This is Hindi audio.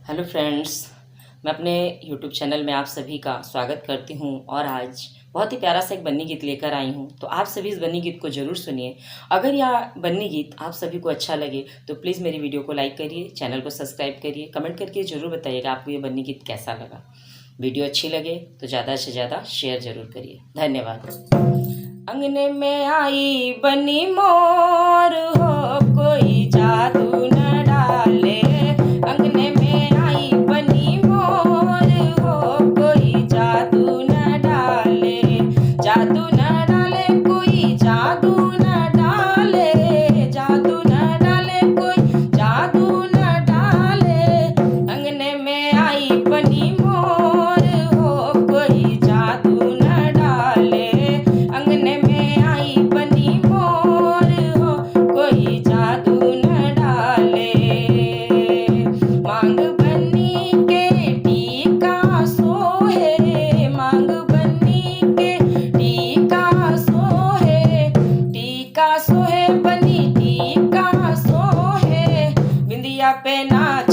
हेलो फ्रेंड्स, मैं अपने यूट्यूब चैनल में आप सभी का स्वागत करती हूं और आज बहुत ही प्यारा सा एक बन्नी गीत लेकर आई हूं। तो आप सभी इस बन्नी गीत को ज़रूर सुनिए। अगर यह बन्नी गीत आप सभी को अच्छा लगे तो प्लीज़ मेरी वीडियो को लाइक करिए, चैनल को सब्सक्राइब करिए, कमेंट करके ज़रूर बताइएगा आपको ये बन्नी गीत कैसा लगा। वीडियो अच्छी लगे तो ज़्यादा से ज़्यादा शेयर ज़रूर करिए। धन्यवाद। अंगने में आई बन्नी मोर हो, कोई जादू न डाले। अंगने में आई बन्नी मोर हो, कोई जादू न डाले। जादू न डाले कोई, जादू न डाले, जादू न डाले कोई, जादू न डाले। अंगने में आई बन्नी मोर हो, कोई जादू न डाले। अंगने में आई बन्नी मोर हो, कोई जादू न डाले। मांग बन्नी के टीका सोहे, मांग बन्नी के टीका सोहे। टीका सोहे बन्नी टीका सोहे, बिंदिया पे नाच